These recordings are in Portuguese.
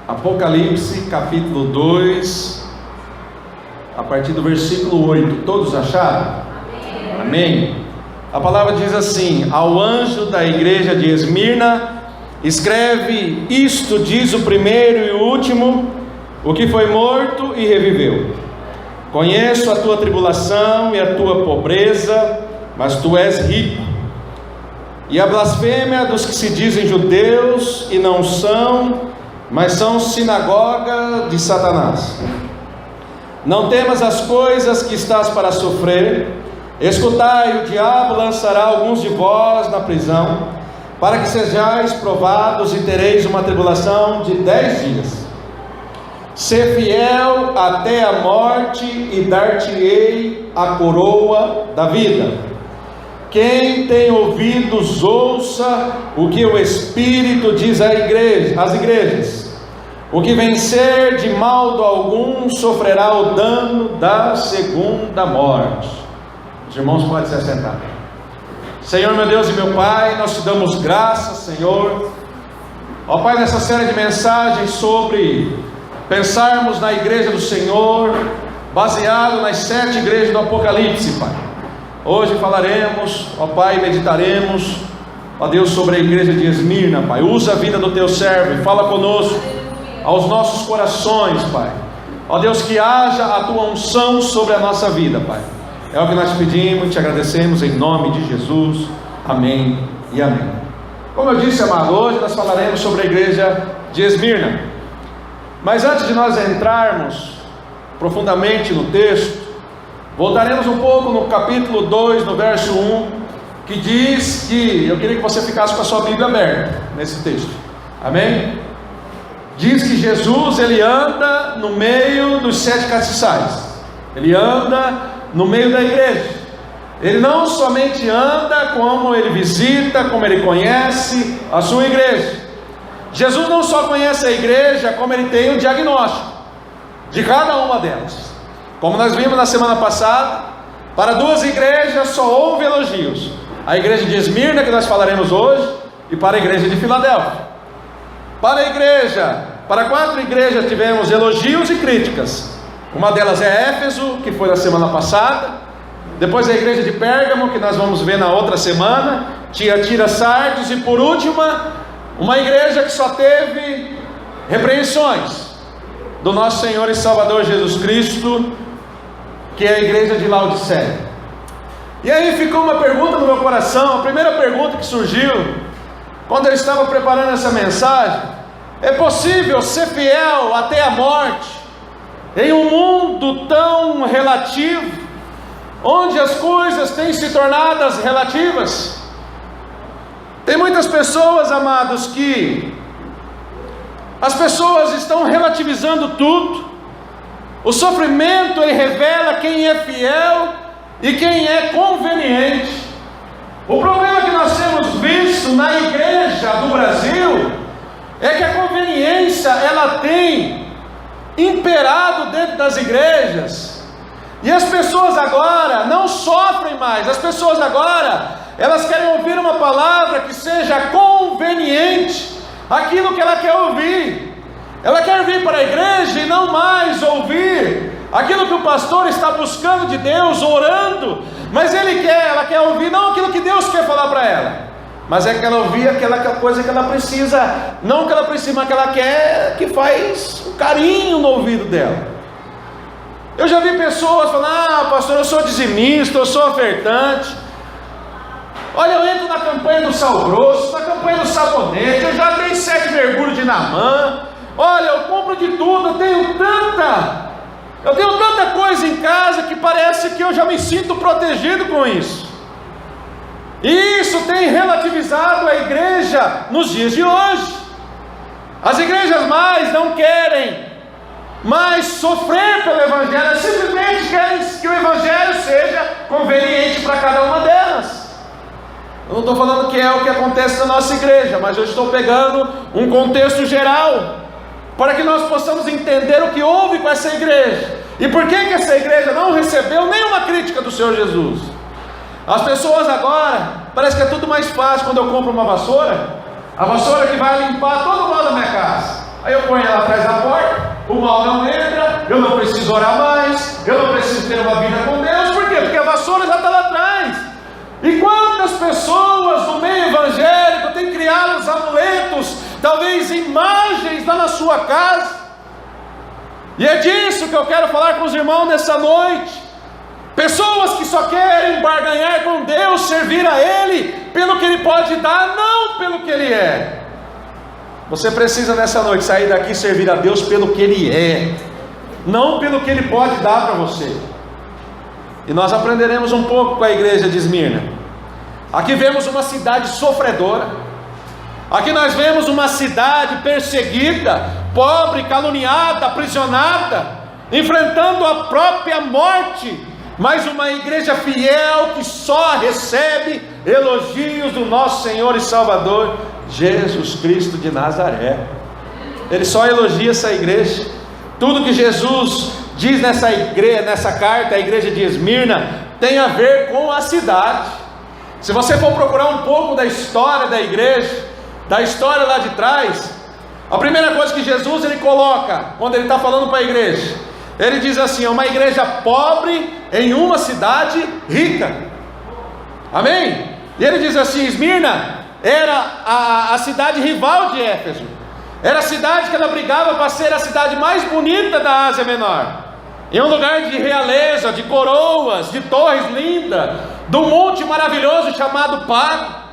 Apocalipse capítulo 2, a partir do versículo 8. Todos acharam? Amém. Amém. A palavra diz assim: ao anjo da igreja de Esmirna escreve: isto diz o primeiro e o último, o que foi morto e reviveu. Conheço a tua tribulação e a tua pobreza, mas tu és rico, e a blasfêmia dos que se dizem judeus e não são, mas são sinagoga de Satanás. Não temas as coisas que estás para sofrer. Escutai, o diabo lançará alguns de vós na prisão, para que sejais provados e tereis uma tribulação de 10 dias. Sê fiel até a morte, e dar-te-ei a coroa da vida. Quem tem ouvidos, ouça o que o Espírito diz às igrejas. O que vencer de modo algum sofrerá o dano da segunda morte. Os irmãos podem se assentar. Senhor, meu Deus e meu Pai, nós te damos graças, Senhor. Ó Pai, nessa série de mensagens sobre pensarmos na igreja do Senhor, baseado nas 7 igrejas do Apocalipse, Pai. Hoje falaremos, ó Pai, meditaremos, ó Deus, sobre a igreja de Esmirna, Pai. Usa a vida do teu servo e fala conosco, aos nossos corações, Pai. Ó Deus, que haja a tua unção sobre a nossa vida, Pai. É o que nós te pedimos e te agradecemos em nome de Jesus. Amém e amém. Como eu disse, amado, hoje nós falaremos sobre a igreja de Esmirna. Mas antes de nós entrarmos profundamente no texto, voltaremos um pouco no capítulo 2, no verso 1, que diz que, eu queria que você ficasse com a sua Bíblia aberta nesse texto, amém? Diz que Jesus, ele anda no meio dos 7 castiçais, ele anda no meio da igreja. Ele não somente anda, como ele visita, como ele conhece a sua igreja. Jesus não só conhece a igreja, como ele tem um diagnóstico de cada uma delas. Como nós vimos na semana passada, para 2 igrejas só houve elogios: a igreja de Esmirna, que nós falaremos hoje, e para a igreja de Filadélfia. Para 4 igrejas tivemos elogios e críticas. Uma delas é Éfeso, que foi na semana passada. Depois a igreja de Pérgamo, que nós vamos ver na outra semana. Tiatira, Sardes, e por último, uma igreja que só teve repreensões do nosso Senhor e Salvador Jesus Cristo, que é a igreja de Laodiceia. E aí ficou uma pergunta no meu coração. A primeira pergunta que surgiu quando eu estava preparando essa mensagem: é possível ser fiel até a morte em um mundo tão relativo, onde as coisas têm se tornado relativas? Tem muitas pessoas, amados, que as pessoas estão relativizando tudo. O sofrimento, ele revela quem é fiel e quem é conveniente. O problema que nós temos visto na igreja do Brasil é que a conveniência, ela tem imperado dentro das igrejas, e as pessoas agora não sofrem mais. As pessoas agora, elas querem ouvir uma palavra que seja conveniente, aquilo que ela quer ouvir. Ela quer vir para a igreja e não mais ouvir aquilo que o pastor está buscando de Deus, orando, mas ela quer ouvir não aquilo que Deus quer falar para ela, mas é que ela ouvir aquela coisa que ela precisa, não que ela precisa, mas que ela quer, que faz um carinho no ouvido dela. Eu já vi pessoas falando: pastor, eu sou dizimista, eu sou ofertante, olha, eu entro na campanha do sal grosso, na campanha do sabonete, eu já dei 7 mergulhos de Naamã, olha, eu compro de tudo, eu tenho tanta coisa em casa que parece que eu já me sinto protegido com isso. E isso tem relativizado a igreja nos dias de hoje. As igrejas mais não querem mais sofrer pelo evangelho, simplesmente querem que o evangelho seja conveniente para cada uma delas. Eu não estou falando que é o que acontece na nossa igreja, mas eu estou pegando um contexto geral, para que nós possamos entender o que houve com essa igreja, e por que essa igreja não recebeu nenhuma crítica do Senhor Jesus. As pessoas agora, parece que é tudo mais fácil. Quando eu compro uma vassoura, a vassoura que vai limpar todo o mal da minha casa, Aí eu ponho ela atrás da porta, o mal não entra, eu não preciso orar mais, eu não preciso ter uma vida com Deus. Por quê? Porque a vassoura já está lá atrás. E quantas pessoas no meio evangélico têm criado os amuletos, talvez imagens lá na sua casa? E é disso que eu quero falar com os irmãos nessa noite. Pessoas que só querem barganhar com Deus, servir a Ele pelo que Ele pode dar, não pelo que Ele é. Você precisa nessa noite sair daqui e servir a Deus pelo que Ele é, não pelo que Ele pode dar para você. E nós aprenderemos um pouco com a igreja de Esmirna. Aqui vemos uma cidade sofredora. Aqui nós vemos uma cidade perseguida, pobre, caluniada, aprisionada, enfrentando a própria morte. Mas uma igreja fiel que só recebe elogios do nosso Senhor e Salvador Jesus Cristo de Nazaré. Ele só elogia essa igreja. Tudo que Jesus diz nessa carta à igreja de Esmirna tem a ver com a cidade. Se você for procurar um pouco da história da igreja, da história lá de trás, a primeira coisa que Jesus ele coloca quando ele está falando para a igreja, ele diz assim: é uma igreja pobre em uma cidade rica. Amém? E ele diz assim: Esmirna era a cidade rival de Éfeso, era a cidade que ela brigava para ser a cidade mais bonita da Ásia Menor, em um lugar de realeza, de coroas, de torres lindas, do monte maravilhoso chamado Pago.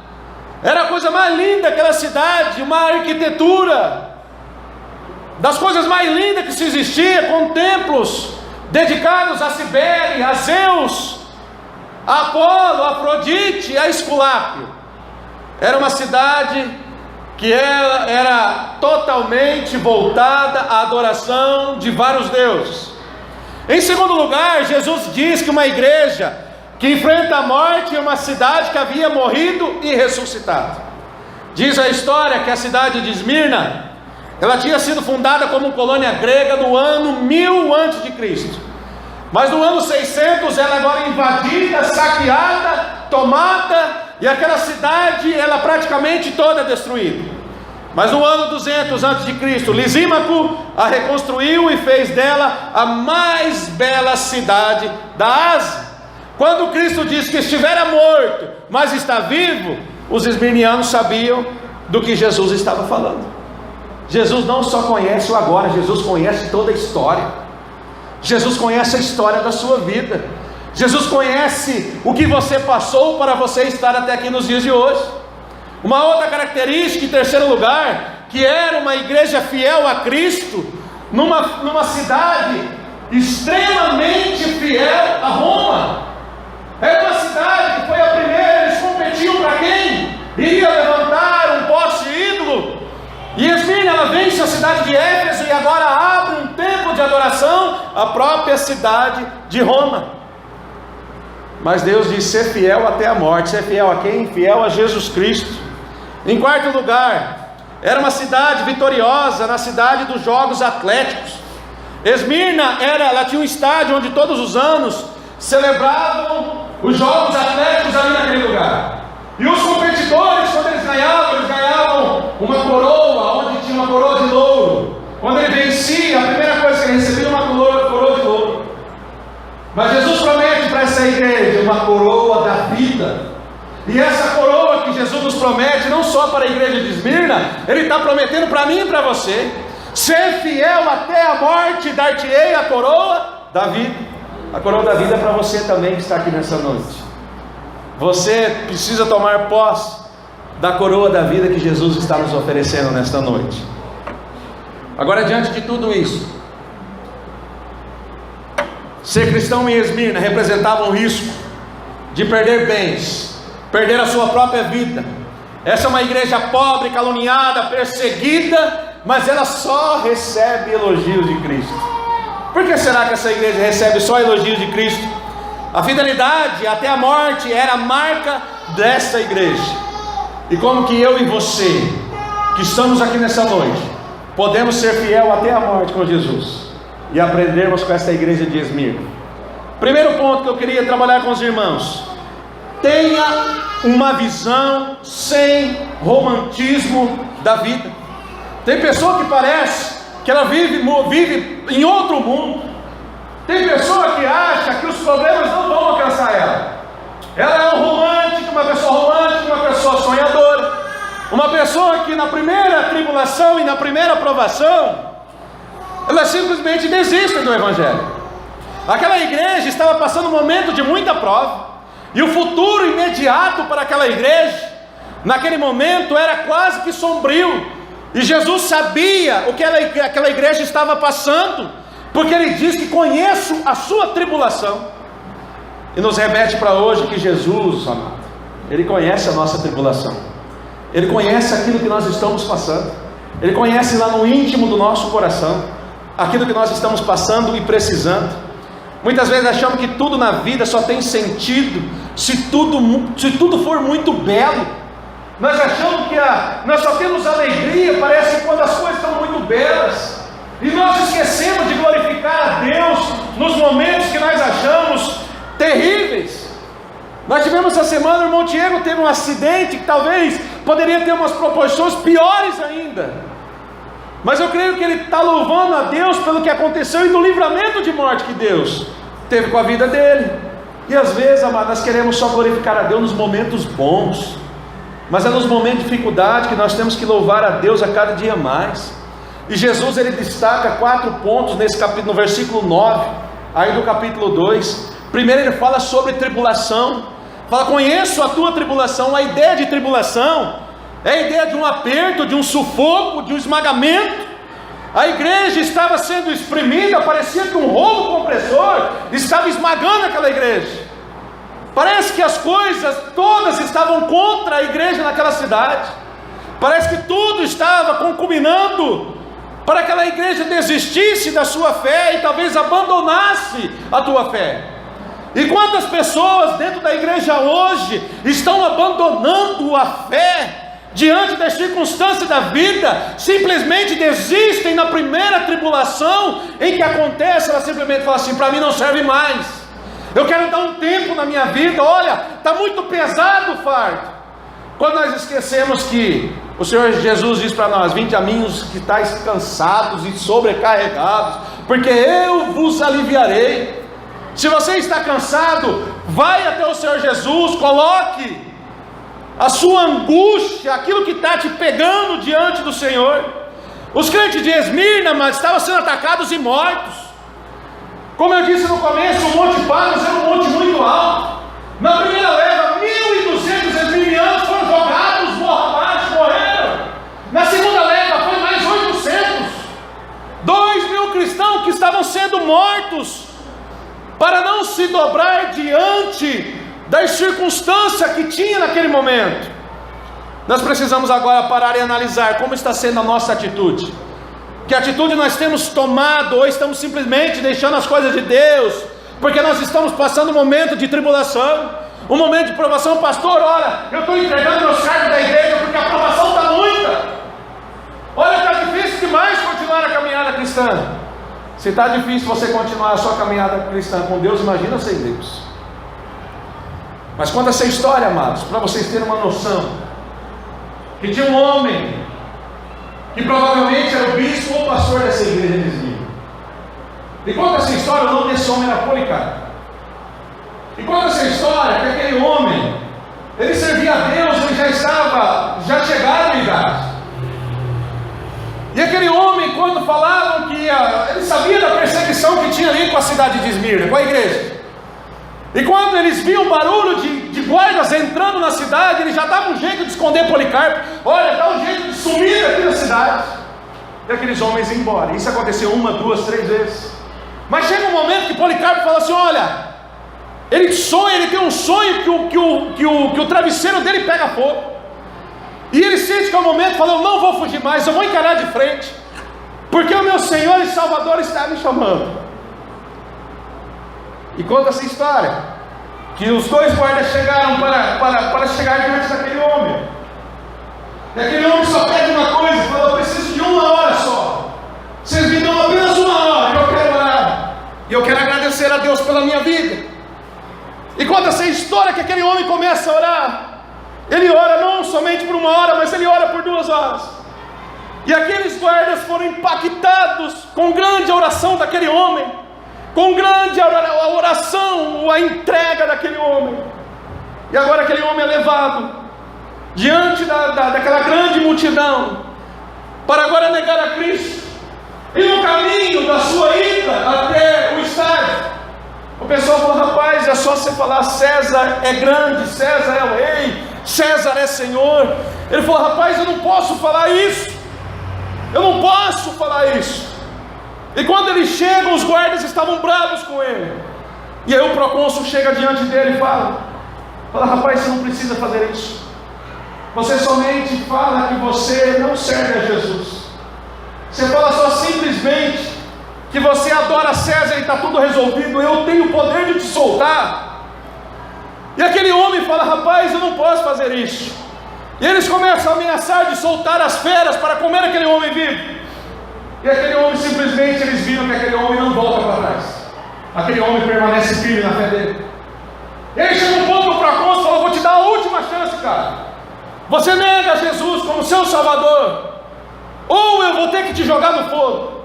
Era a coisa mais linda aquela cidade, uma arquitetura das coisas mais lindas que se existia, com templos dedicados a Cibele, a Zeus, a Apolo, a Afrodite, a Esculápio. Era uma cidade que era totalmente voltada à adoração de vários deuses. Em segundo lugar, Jesus diz que uma igreja que enfrenta a morte é uma cidade que havia morrido e ressuscitado. Diz a história que a cidade de Esmirna, ela tinha sido fundada como colônia grega no ano 1000 a.C. Mas no ano 600 ela agora invadida, saqueada, tomada, e aquela cidade ela praticamente toda destruída. Mas no ano 200 a.C., Lisímaco a reconstruiu e fez dela a mais bela cidade da Ásia. Quando Cristo disse que estivera morto, mas está vivo, os esmirnianos sabiam do que Jesus estava falando. Jesus não só conhece o agora, Jesus conhece toda a história. Jesus conhece a história da sua vida. Jesus conhece o que você passou para você estar até aqui nos dias de hoje. Uma outra característica, em terceiro lugar, que era uma igreja fiel a Cristo, numa cidade extremamente fiel a Roma. Era uma cidade que foi a primeira, eles competiam para quem iria levantar um poste ídolo. E Esmirna, ela vence a cidade de Éfeso e agora abre um templo de adoração, a própria cidade de Roma. Mas Deus diz: ser fiel até a morte. Ser fiel a quem? Fiel a Jesus Cristo. Em quarto lugar, era uma cidade vitoriosa na cidade dos Jogos Atléticos. Esmirna ela tinha um estádio onde todos os anos celebravam os Jogos Atléticos ali naquele lugar. E os competidores, quando eles ganhavam uma coroa, onde tinha uma coroa de louro. Quando ele vencia, a primeira coisa que ele recebia era uma coroa de louro. Mas Jesus promete para essa igreja uma coroa da vida. E essa coroa que Jesus nos promete, não só para a igreja de Esmirna, Ele está prometendo para mim e para você: ser fiel até a morte, dar-te-ei a coroa da vida. A coroa da vida é para você também que está aqui nessa noite. Você precisa tomar posse da coroa da vida que Jesus está nos oferecendo nesta noite. Agora, diante de tudo isso, ser cristão em Esmirna representava um risco de perder bens, perder a sua própria vida. Essa é uma igreja pobre, caluniada, perseguida, mas ela só recebe elogios de Cristo. Por que será que essa igreja recebe só elogios de Cristo? A fidelidade até a morte era a marca desta igreja. E como que eu e você, que estamos aqui nessa noite, podemos ser fiel até a morte com Jesus e aprendermos com esta igreja de Esmirna? Primeiro ponto que eu queria trabalhar com os irmãos: tenha uma visão sem romantismo da vida. Tem pessoa que parece que ela vive em outro mundo. Tem pessoa que acha que os problemas não vão alcançar ela. Ela é uma pessoa sonhadora, uma pessoa que na primeira tribulação e na primeira provação, ela simplesmente desiste do Evangelho. Aquela igreja estava passando um momento de muita prova, e o futuro imediato para aquela igreja, naquele momento, era quase que sombrio. E Jesus sabia o que aquela igreja estava passando, porque Ele diz que conheço a sua tribulação. E nos remete para hoje que Jesus, amado, Ele conhece a nossa tribulação. Ele conhece aquilo que nós estamos passando. Ele conhece lá no íntimo do nosso coração aquilo que nós estamos passando e precisando. Muitas vezes achamos que tudo na vida só tem sentido se tudo for muito belo. Nós achamos que nós só temos alegria, parece que quando as coisas estão muito belas. E nós esquecemos de glorificar a Deus nos momentos que nós achamos terríveis. Nós tivemos essa semana, o irmão Diego teve um acidente que talvez poderia ter umas proporções piores ainda. Mas eu creio que ele está louvando a Deus pelo que aconteceu e do livramento de morte que Deus teve com a vida dele. E às vezes, amado, nós queremos só glorificar a Deus nos momentos bons, mas é nos momentos de dificuldade que nós temos que louvar a Deus a cada dia mais. E Jesus, ele destaca 4 pontos nesse capítulo, no versículo 9, aí do capítulo 2. Primeiro ele fala sobre tribulação, fala: conheço a tua tribulação. A ideia de tribulação é a ideia de um aperto, de um sufoco, de um esmagamento. A igreja estava sendo espremida, parecia que um rolo compressor estava esmagando aquela igreja. Parece que as coisas todas estavam contra a igreja naquela cidade. Parece que tudo estava concubinando para que aquela igreja desistisse da sua fé e talvez abandonasse a tua fé. E quantas pessoas dentro da igreja hoje estão abandonando a fé diante das circunstâncias da vida, simplesmente desistem na primeira tribulação em que acontece. Ela simplesmente fala assim: para mim não serve mais, eu quero dar um tempo na minha vida, olha, está muito pesado o fardo. Quando nós esquecemos que o Senhor Jesus diz para nós: vinde a mim os que estáis cansados e sobrecarregados, porque eu vos aliviarei. Se você está cansado, vai até o Senhor Jesus, coloque a sua angústia, aquilo que está te pegando diante do Senhor. Os crentes de Esmirna, mas estavam sendo atacados e mortos. Como eu disse no começo, o Monte Patmos era um monte muito alto. Na primeira leva, 1.200 esmirnianos foram jogados morra abaixo, morreram. Na segunda leva foi mais 800. 2.000 cristãos que estavam sendo mortos para não se dobrar diante das circunstâncias que tinha naquele momento. Nós precisamos agora parar e analisar como está sendo a nossa atitude. Que atitude nós temos tomado, ou estamos simplesmente deixando as coisas de Deus, porque nós estamos passando um momento de tribulação, um momento de provação. Pastor, olha, eu estou entregando meus cargos da igreja porque a provação está muita. Olha, está difícil demais continuar a caminhada cristã. Se está difícil você continuar a sua caminhada cristã com Deus, imagina sem Deus. Mas conta essa história, amados, para vocês terem uma noção, que tinha um homem, que provavelmente era o bispo ou pastor dessa igreja de Esmirna. E conta essa história, o nome desse homem era Policarpo. E conta essa história que aquele homem, ele servia a Deus, ele já chegava em idade. E aquele homem, quando falavam que ele sabia da perseguição que tinha ali com a cidade de Esmirna, com a igreja. E quando eles viam barulho de guardas entrando na cidade, eles já davam um jeito de esconder Policarpo. Olha, dá um jeito de sumir daqui da cidade. E aqueles homens iam embora. Isso aconteceu 1, 2, 3 vezes. Mas chega um momento que Policarpo fala assim: olha, ele sonha, ele tem um sonho que o travesseiro dele pega fogo. E ele sente que é o momento, fala: eu não vou fugir mais, eu vou encarar de frente, porque o meu Senhor e Salvador está me chamando. E conta essa história, que os 2 guardas chegaram para chegar diante daquele homem. E aquele homem só pede uma coisa, fala: eu preciso de 1 hora só. Vocês me dão apenas 1 hora, eu quero orar. E eu quero agradecer a Deus pela minha vida. E conta essa história que aquele homem começa a orar. Ele ora não somente por 1 hora, mas ele ora por 2 horas. E aqueles foram impactados com grande oração daquele homem, com grande oração, a entrega daquele homem. E agora aquele homem é levado diante daquela grande multidão, para agora negar a Cristo. E no caminho da sua ida até o estádio, o pessoal falou: rapaz, é só você falar, César é grande, César é o rei, César é Senhor. Ele falou: rapaz, eu não posso falar isso, eu não posso falar isso. E quando ele chega, os guardas estavam bravos com ele. E aí o procônsul chega diante dele e fala: rapaz, você não precisa fazer isso, você somente fala que você não serve a Jesus, você fala só simplesmente que você adora César e está tudo resolvido, eu tenho o poder de te soltar. E aquele homem fala: rapaz, eu não posso fazer isso. E eles começam a ameaçar de soltar as feras para comer aquele homem vivo. E aquele homem simplesmente, eles viram que aquele homem não volta para trás, aquele homem permanece firme na fé dele. E aí chega um ponto, o procônsul falou: vou te dar a última chance, cara, você nega Jesus como seu salvador, ou eu vou ter que te jogar no fogo.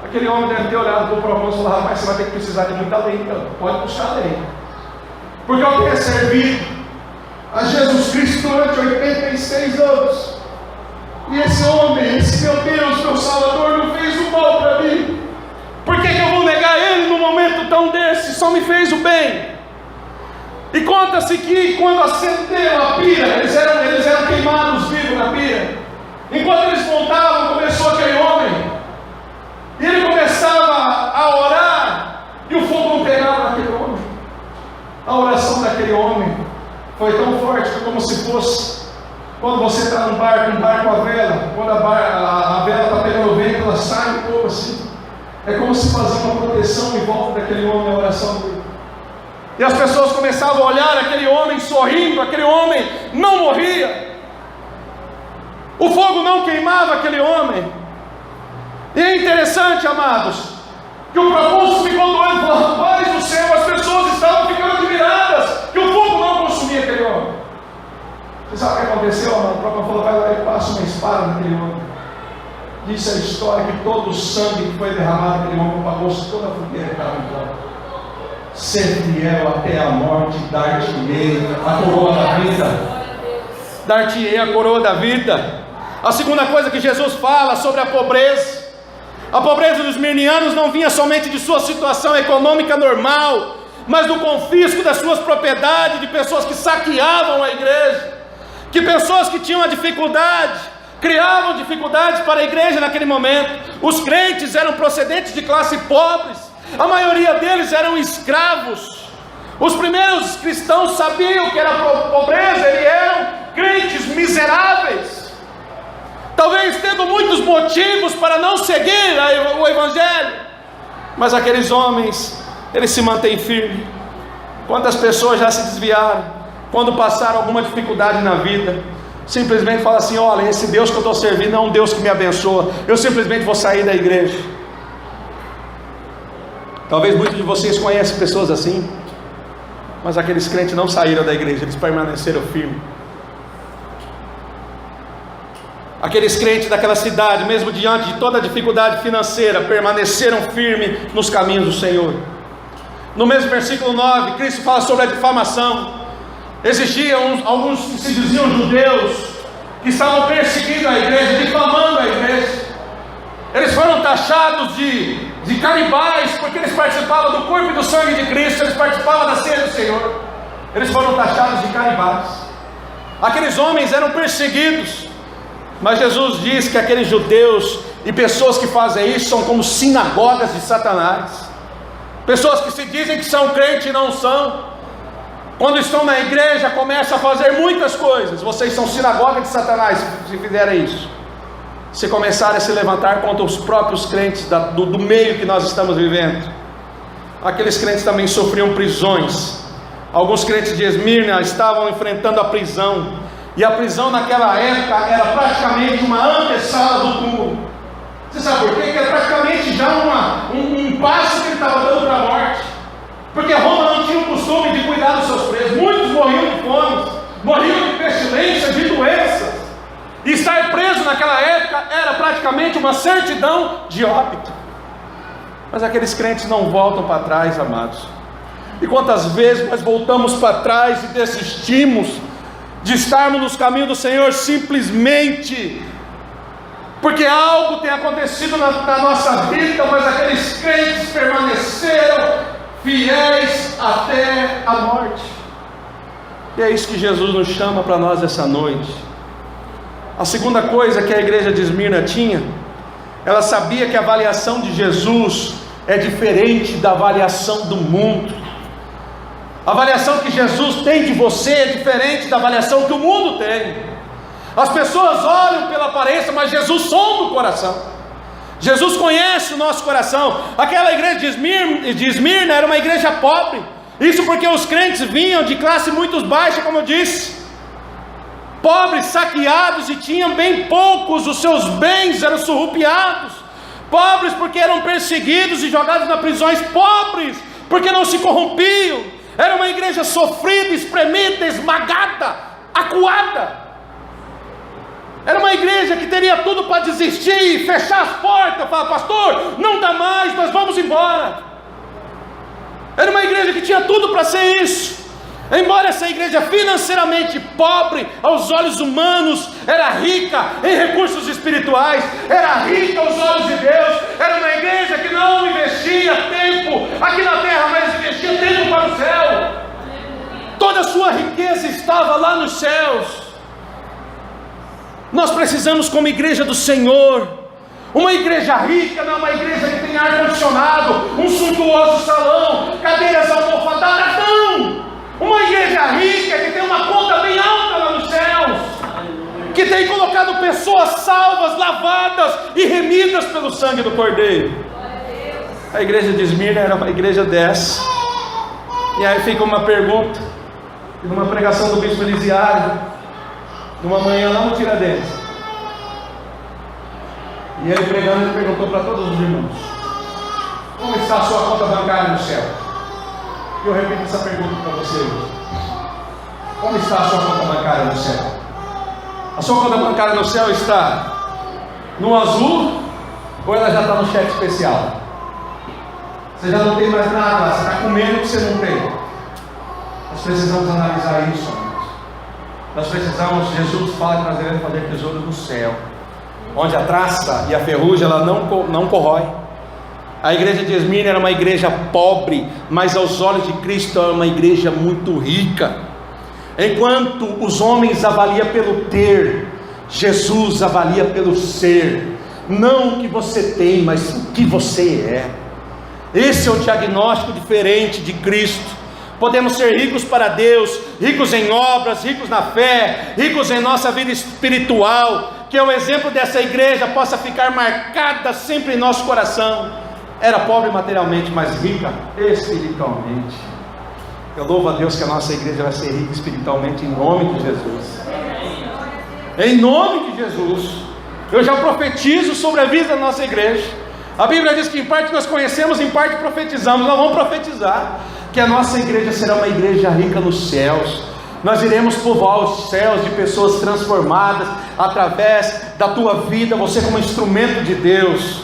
Aquele homem deve ter olhado para o procônsul e falado: rapaz, você vai ter que precisar de muita lei, então pode buscar lei, porque eu tenho servido a Jesus Cristo durante 86 anos, e esse homem, esse meu Deus, meu Salvador, não fez o mal para mim. Por que eu vou negar ele num momento tão desse? Só me fez o bem. E conta-se que quando acenderam a pira, eles eram queimados vivos na pira. Enquanto eles montavam, começou aquele homem, e ele começava a orar, e o fogo não pegava naquele homem. A oração daquele homem foi tão forte que, como se fosse quando você está num barco com a vela, quando a vela está pegando o vento, ela sai um pouco assim. É como se fazia uma proteção em volta daquele homem, a oração dele. E as pessoas começavam a olhar aquele homem sorrindo, aquele homem não morria, o fogo não queimava aquele homem. E é interessante, amados, que o procônsul ficou doido e falou: rapaz do céu, as pessoas estavam ficando admiradas que o fogo não consumia aquele homem. Você sabe o que aconteceu, amado? O procônsul falou: vai lá e passa uma espada naquele homem. Diz a história que todo o sangue que foi derramado naquele homem apagou-se toda a fogueira que estava em volta. Ser fiel até a morte, dar-te-ei a coroa da vida. Dar-te-ei a coroa da vida. A segunda coisa que Jesus fala sobre a pobreza dos mirnianos não vinha somente de sua situação econômica normal, mas do confisco das suas propriedades, de pessoas que saqueavam a igreja, que pessoas que tinham a dificuldade, criavam dificuldades para a igreja naquele momento. Os crentes eram procedentes de classe pobres, a maioria deles eram escravos. Os primeiros cristãos sabiam que era pobreza, eles eram crentes miseráveis, talvez tendo muitos motivos para não seguir o evangelho, mas aqueles homens, eles se mantêm firmes. Quantas pessoas já se desviaram, quando passaram alguma dificuldade na vida, simplesmente falam assim: olha, esse Deus que eu estou servindo é um Deus que me abençoa, eu simplesmente vou sair da igreja. Talvez muitos de vocês conhecem pessoas assim, mas aqueles crentes não saíram da igreja, eles permaneceram firmes. Aqueles crentes daquela cidade, mesmo diante de toda a dificuldade financeira, permaneceram firmes nos caminhos do Senhor. No mesmo versículo 9, Cristo fala sobre a difamação. Existiam alguns que se diziam judeus, que estavam perseguindo a igreja, difamando a igreja. Eles foram taxados de canibais, porque eles participavam do corpo e do sangue de Cristo, eles participavam da ceia do Senhor. Eles foram taxados de canibais. Aqueles homens eram perseguidos, mas Jesus diz que aqueles judeus e pessoas que fazem isso são como sinagogas de Satanás. Pessoas que se dizem que são crentes e não são. Quando estão na igreja, começam a fazer muitas coisas. Vocês são sinagoga de Satanás se fizerem isso, se começarem a se levantar contra os próprios crentes do meio que nós estamos vivendo. Aqueles crentes também sofriam prisões. Alguns crentes de Esmirna estavam enfrentando a prisão, e a prisão naquela época era praticamente uma antessala do túmulo. Você sabe por quê? Que era praticamente já um passo que ele estava dando para a morte, porque Roma não tinha o costume de cuidar dos seus presos. Muitos morriam de fome, morriam de pestilência, de doenças, e estar preso naquela época era praticamente praticamente uma certidão de óbito. Mas aqueles crentes não voltam para trás, amados. E quantas vezes nós voltamos para trás e desistimos de estarmos nos caminhos do Senhor simplesmente porque algo tem acontecido na nossa vida, mas aqueles crentes permaneceram fiéis até a morte. E é isso que Jesus nos chama para nós essa noite. A segunda coisa que a igreja de Esmirna tinha, ela sabia que a avaliação de Jesus é diferente da avaliação do mundo. A avaliação que Jesus tem de você é diferente da avaliação que o mundo tem. As pessoas olham pela aparência, mas Jesus sonda o coração. Jesus conhece o nosso coração. Aquela igreja de Esmirna era uma igreja pobre. Isso porque os crentes vinham de classe muito baixa, como eu disse, pobres, saqueados, e tinham bem poucos, os seus bens eram surrupiados. Pobres porque eram perseguidos e jogados nas prisões. Pobres porque não se corrompiam. Era uma igreja sofrida, espremida, esmagada, acuada. Era uma igreja que teria tudo para desistir, fechar as portas, falar: pastor, não dá mais, nós vamos embora. Era uma igreja que tinha tudo para ser isso. Embora essa igreja financeiramente pobre aos olhos humanos, era rica em recursos espirituais, era rica aos olhos de Deus. Era uma igreja que não investia tempo aqui na terra, mas investia tempo para o céu. Toda a sua riqueza estava lá nos céus. Nós precisamos, como igreja do Senhor, uma igreja rica, não é uma igreja que tem ar-condicionado, um suntuoso salão, cadeiras almofadadas, não! Uma igreja rica que tem uma conta bem alta lá nos céus, que tem colocado pessoas salvas, lavadas e remidas pelo sangue do Cordeiro. A igreja de Esmirna era uma igreja dessa. E aí fica uma pergunta, numa pregação do bispo Elisiário, numa manhã lá no Tiradentes, e ele pregando, ele perguntou para todos os irmãos: como está a sua conta bancária no céu? E eu repito essa pergunta para você hoje: como está a sua conta bancária no céu? A sua conta bancária no céu está no azul, ou ela já está no cheque especial? Você já não tem mais nada lá, você está comendo o que você não tem. Nós precisamos analisar isso, amados. Nós precisamos, Jesus fala que nós devemos fazer tesouro no céu, onde a traça e a ferrugem ela não corrói. A igreja de Esmirna era uma igreja pobre, mas aos olhos de Cristo era uma igreja muito rica. Enquanto os homens avaliam pelo ter, Jesus avalia pelo ser. Não o que você tem, mas o que você é. Esse é o diagnóstico diferente de Cristo. Podemos ser ricos para Deus, ricos em obras, ricos na fé, ricos em nossa vida espiritual. Que o exemplo dessa igreja possa ficar marcada sempre em nosso coração. Era pobre materialmente, mas rica espiritualmente. Eu louvo a Deus que a nossa igreja vai ser rica espiritualmente em nome de Jesus. Em nome de Jesus. Eu já profetizo sobre a vida da nossa igreja. A Bíblia diz que em parte nós conhecemos, em parte profetizamos. Nós vamos profetizar que a nossa igreja será uma igreja rica nos céus. Nós iremos povoar os céus de pessoas transformadas através da tua vida, você como instrumento de Deus,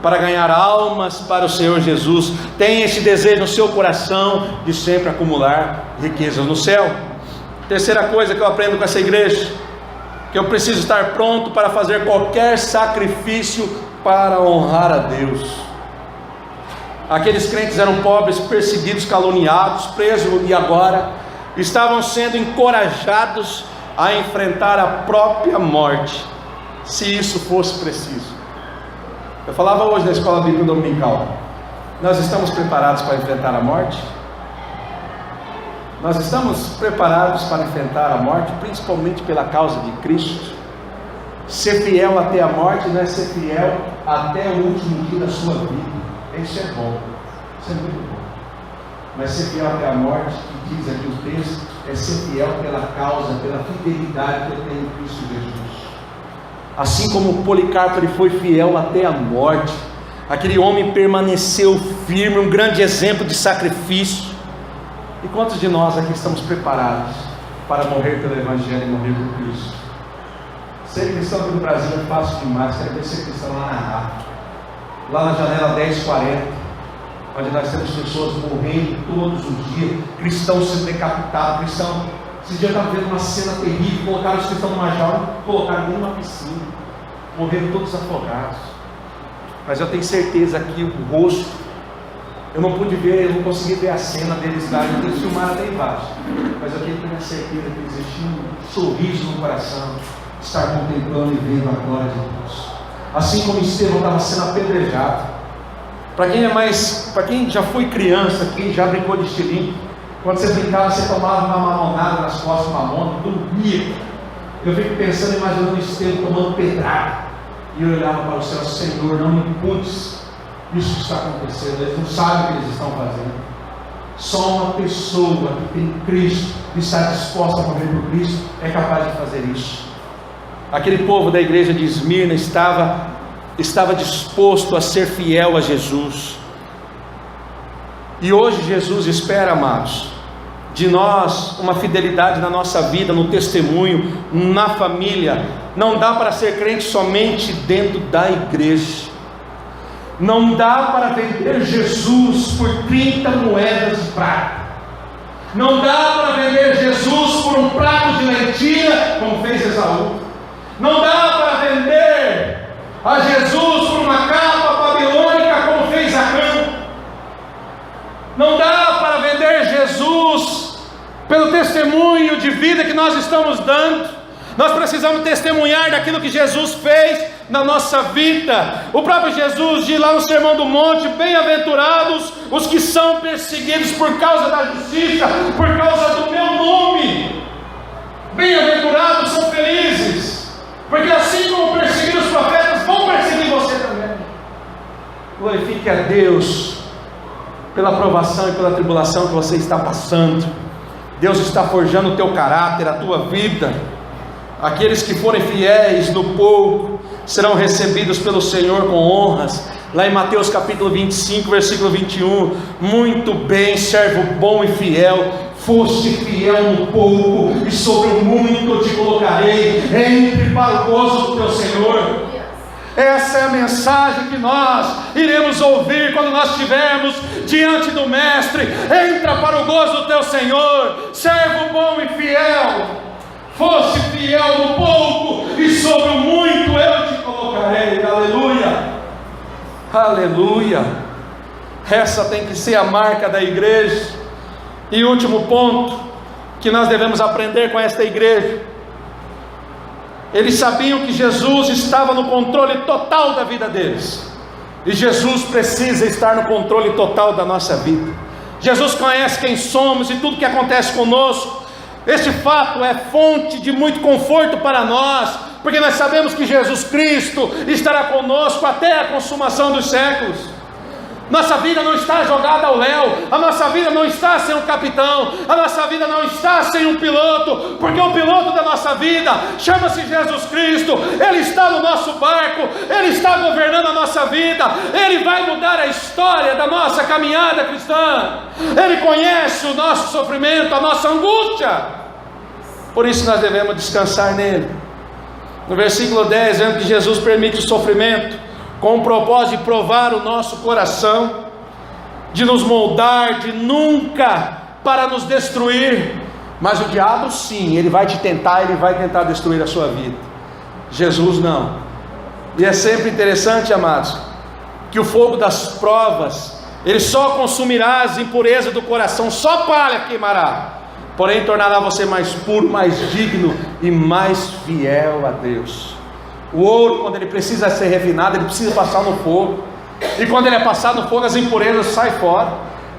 para ganhar almas para o Senhor Jesus. Tem esse desejo no seu coração de sempre acumular riquezas no céu. Terceira coisa que eu aprendo com essa igreja, que eu preciso estar pronto para fazer qualquer sacrifício para honrar a Deus. Aqueles crentes eram pobres, perseguidos, caluniados, presos, e agora estavam sendo encorajados a enfrentar a própria morte, se isso fosse preciso. Eu falava hoje na escola bíblica dominical: nós estamos preparados para enfrentar a morte? Nós estamos preparados para enfrentar a morte, principalmente pela causa de Cristo? Ser fiel até a morte não é ser fiel até o último dia da sua vida. Isso é bom, isso é muito bom. Mas ser fiel até a morte, que diz aqui o texto, é ser fiel pela causa, pela fidelidade que eu tenho em Cristo Jesus. Assim como Policarpo ele foi fiel até a morte, aquele homem permaneceu firme, um grande exemplo de sacrifício. E quantos de nós aqui estamos preparados para morrer pelo Evangelho e morrer por Cristo? Ser cristão aqui no Brasil é fácil demais. Quero ver ser cristão lá na Rádio, lá na janela 1040, onde nós temos pessoas morrendo todos os dias, cristãos sendo decapitados, cristãos. Esse dia eu estava vendo uma cena terrível, colocaram os cristãos numa jaula, colocaram numa piscina, morreram todos afogados. Mas eu tenho certeza que o rosto, eu não pude ver, eu não consegui ver a cena deles lá, eles filmaram até embaixo, mas eu tenho a certeza que existia um sorriso no coração, estar contemplando e vendo a glória de Deus. Assim como Estevão estava sendo apedrejado. Para quem já foi criança, quem já brincou de estilingue, quando você brincava, você tomava uma mamonada nas costas, uma mamona, dormia. Eu fico pensando, imaginando Estevão tomando pedrada, e eu olhava para o céu: Senhor, não me imputes isso que está acontecendo. Eles não sabem o que eles estão fazendo. Só uma pessoa que tem Cristo, que está disposta a morrer por Cristo, é capaz de fazer isso. Aquele povo da igreja de Esmirna estava disposto a ser fiel a Jesus. E hoje Jesus espera, amados, de nós uma fidelidade na nossa vida, no testemunho, na família. Não dá para ser crente somente dentro da igreja. Não dá para vender Jesus por 30 moedas de prata. Não dá para vender Jesus por um prato de lentilha, como fez Esaú. Não dá para vender a Jesus por uma capa babilônica, como fez Acã. Não dá para vender Jesus pelo testemunho de vida que nós estamos dando. Nós precisamos testemunhar daquilo que Jesus fez na nossa vida. O próprio Jesus diz lá no Sermão do Monte: bem-aventurados os que são perseguidos por causa da justiça, por causa do meu nome. Bem-aventurados, são felizes, porque assim como perseguiram os profetas, vão perseguir você também. Glorifique a Deus pela provação e pela tribulação que você está passando. Deus está forjando o teu caráter, a tua vida. Aqueles que forem fiéis no pouco serão recebidos pelo Senhor com honras. Lá em Mateus capítulo 25, versículo 21: muito bem, servo bom e fiel, foste fiel no pouco, e sobre o muito eu te colocarei, entre para o gozo do teu Senhor. Essa é a mensagem que nós iremos ouvir quando nós estivermos diante do Mestre. Entra para o gozo do teu Senhor, servo bom e fiel, foste fiel no pouco, e sobre o muito eu te colocarei. Aleluia, aleluia. Essa tem que ser a marca da igreja. E último ponto que nós devemos aprender com esta igreja: eles sabiam que Jesus estava no controle total da vida deles, e Jesus precisa estar no controle total da nossa vida. Jesus conhece quem somos e tudo que acontece conosco. Este fato é fonte de muito conforto para nós, porque nós sabemos que Jesus Cristo estará conosco até a consumação dos séculos. Nossa vida não está jogada ao léu, a nossa vida não está sem um capitão, a nossa vida não está sem um piloto, porque o piloto da nossa vida chama-se Jesus Cristo. Ele está no nosso barco, Ele está governando a nossa vida, Ele vai mudar a história da nossa caminhada cristã. Ele conhece o nosso sofrimento, a nossa angústia, por isso nós devemos descansar nele. No versículo 10, vemos que Jesus permite o sofrimento com o propósito de provar o nosso coração, de nos moldar, de nunca para nos destruir. Mas o diabo sim, ele vai te tentar, ele vai tentar destruir a sua vida. Jesus não. E é sempre interessante, amados, que o fogo das provas, ele só consumirá as impurezas do coração, só palha queimará, porém tornará você mais puro, mais digno e mais fiel a Deus. O ouro, quando ele precisa ser refinado, ele precisa passar no fogo, e quando ele é passado no fogo, as impurezas saem fora,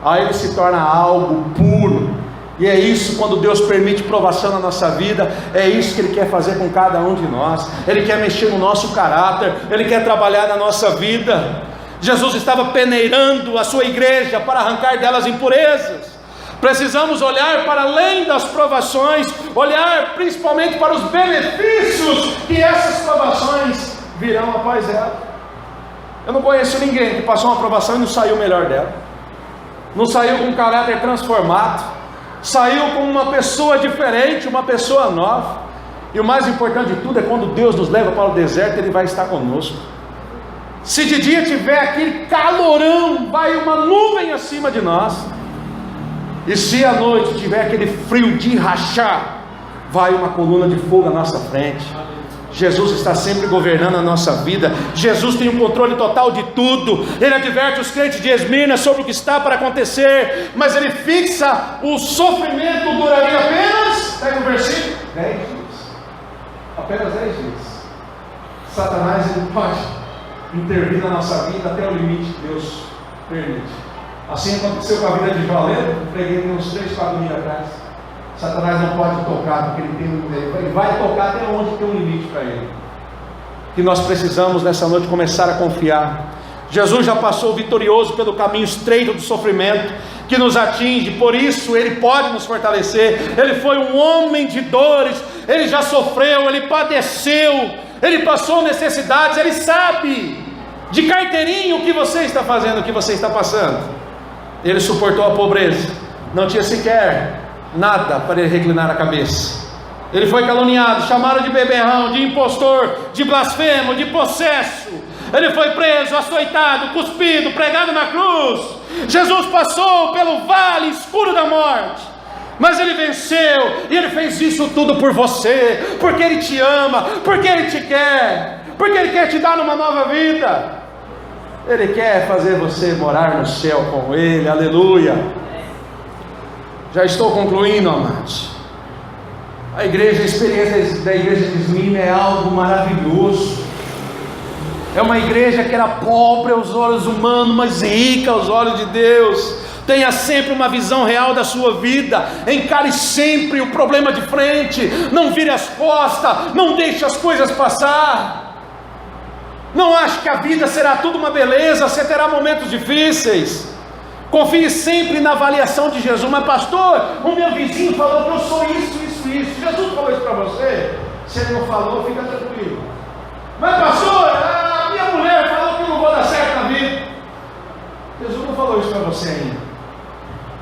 aí ele se torna algo puro. E é isso, quando Deus permite provação na nossa vida, é isso que Ele quer fazer com cada um de nós. Ele quer mexer no nosso caráter, Ele quer trabalhar na nossa vida. Jesus estava peneirando a sua igreja para arrancar delas impurezas. Precisamos olhar para além das provações, olhar principalmente para os benefícios que essas provações virão após ela. Eu não conheço ninguém que passou uma provação e não saiu melhor dela, não saiu com um caráter transformado, saiu como uma pessoa diferente, uma pessoa nova. E o mais importante de tudo é quando Deus nos leva para o deserto, Ele vai estar conosco. Se de dia tiver aquele calorão, vai uma nuvem acima de nós. E se à noite tiver aquele frio de rachar, vai uma coluna de fogo à nossa frente. Jesus está sempre governando a nossa vida. Jesus tem o controle total de tudo. Ele adverte os crentes de Esmirna sobre o que está para acontecer, mas Ele fixa: o sofrimento duraria apenas, pega o versículo, 10 dias. Apenas 10 dias. Satanás, ele pode intervir na nossa vida até o limite que Deus permite. Assim aconteceu com a vida de Joaleno, preguei uns 3, 4 dias atrás. Satanás não pode tocar, porque ele vai tocar até onde tem um limite para ele. Que nós precisamos nessa noite começar a confiar. Jesus já passou vitorioso pelo caminho estreito do sofrimento que nos atinge, por isso Ele pode nos fortalecer. Ele foi um homem de dores, Ele já sofreu, Ele padeceu, Ele passou necessidades, Ele sabe de carteirinha o que você está fazendo, o que você está passando. Ele suportou a pobreza, não tinha sequer nada para Ele reclinar a cabeça. Ele foi caluniado, chamaram de beberrão, de impostor, de blasfemo, de possesso. Ele foi preso, açoitado, cuspido, pregado na cruz. Jesus passou pelo vale escuro da morte, mas Ele venceu, e Ele fez isso tudo por você, porque Ele te ama, porque Ele te quer, porque Ele quer te dar uma nova vida. Ele quer fazer você morar no céu com Ele, aleluia. Já estou concluindo, amados. A experiência da igreja de Esmirna é algo maravilhoso. É uma igreja que era pobre aos olhos humanos, mas rica aos olhos de Deus. Tenha sempre uma visão real da sua vida. Encare sempre o problema de frente. Não vire as costas. Não deixe as coisas passar. Não ache que a vida será tudo uma beleza. Você terá momentos difíceis. Confie sempre na avaliação de Jesus. Mas pastor, o meu vizinho falou que eu sou isso. Jesus falou isso para você? Se ele não falou, fica tranquilo. Mas pastor, a minha mulher falou que eu não vou dar certo na vida. Jesus não falou isso para você ainda.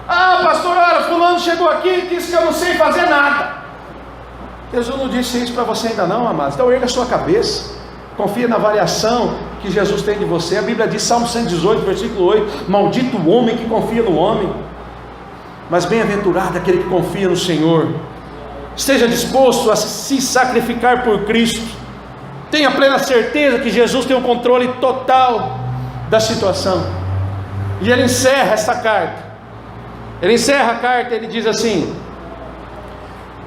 Ah, pastor, olha, fulano chegou aqui e disse que eu não sei fazer nada. Jesus não disse isso para você ainda não, amados. Então erga a sua cabeça. Confia na avaliação que Jesus tem de você. A Bíblia diz, Salmo 118, versículo 8: maldito o homem que confia no homem, mas bem-aventurado aquele que confia no Senhor. Esteja disposto a se sacrificar por Cristo. Tenha plena certeza que Jesus tem o controle total da situação. E ele encerra essa carta. Ele encerra a carta, ele diz assim: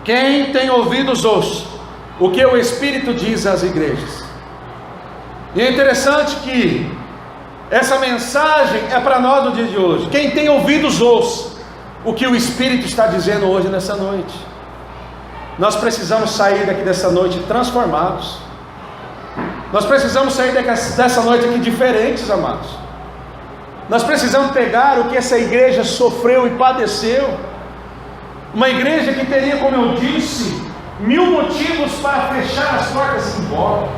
quem tem ouvidos ouça o que o Espírito diz às igrejas. E é interessante que essa mensagem é para nós no dia de hoje. Quem tem ouvidos ouça o que o Espírito está dizendo hoje, nessa noite. Nós precisamos sair daqui dessa noite transformados. Nós precisamos sair dessa noite aqui diferentes, amados. Nós precisamos pegar o que essa igreja sofreu e padeceu. Uma igreja que teria, como eu disse, 1000 motivos para fechar as portas e ir embora.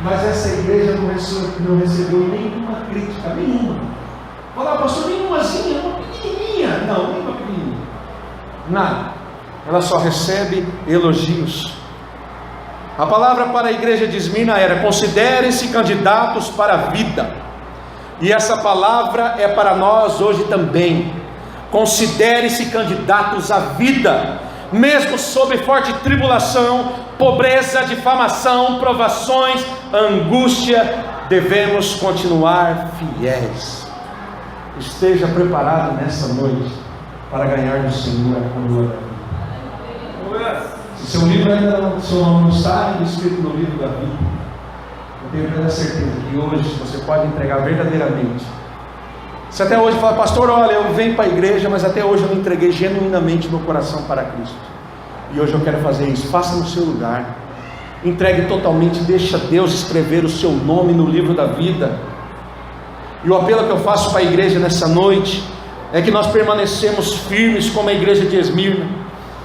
Mas essa igreja não recebeu nenhuma crítica, nenhuma. Fala, pastor, nenhumazinha, uma pequenininha. Não, nenhuma pequenininha. Nada. Ela só recebe elogios. A palavra para a igreja de Esmirna era: considerem-se candidatos para a vida. E essa palavra é para nós hoje também. Considere-se candidatos à vida, mesmo sob forte tribulação, pobreza, difamação, provações, angústia, devemos continuar fiéis. Esteja preparado nessa noite para ganhar do Senhor a coroa da vida. Se seu livro ainda não, seu nome não está escrito no livro da vida, eu tenho plena certeza que hoje você pode entregar verdadeiramente. Se até hoje fala, pastor, olha, eu venho para a igreja, mas até hoje eu não entreguei genuinamente meu coração para Cristo, e hoje eu quero fazer isso. Faça no seu lugar, entregue totalmente, deixa Deus escrever o seu nome no livro da vida. E o apelo que eu faço para a igreja nessa noite é que nós permanecemos firmes como a igreja de Esmirna,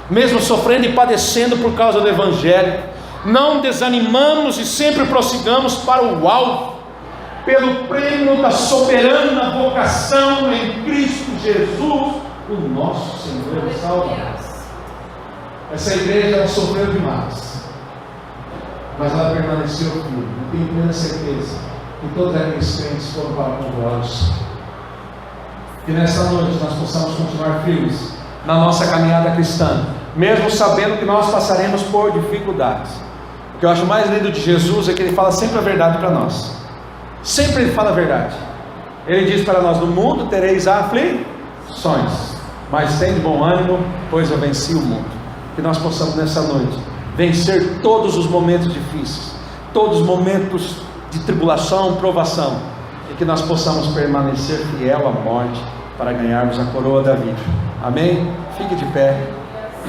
mesmo sofrendo e padecendo por causa do Evangelho. Não desanimamos e sempre prossigamos para o alvo, pelo prêmio da soberana vocação em Cristo Jesus, o nosso Senhor e Salvador. Essa igreja ela sofreu demais, mas ela permaneceu firme. Eu tenho plena certeza que todos aqueles crentes foram para com glórias. Que nesta noite nós possamos continuar firmes na nossa caminhada cristã, mesmo sabendo que nós passaremos por dificuldades. O que eu acho mais lindo de Jesus é que Ele fala sempre a verdade para nós. Sempre Ele fala a verdade. Ele diz para nós: no mundo tereis aflições, mas tem de bom ânimo, pois eu venci o mundo. Que nós possamos nessa noite vencer todos os momentos difíceis, todos os momentos de tribulação, provação, e que nós possamos permanecer fiel à morte para ganharmos a coroa da vida. Amém? Fique de pé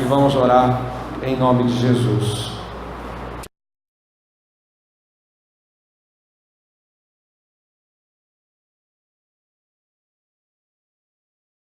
e vamos orar em nome de Jesus.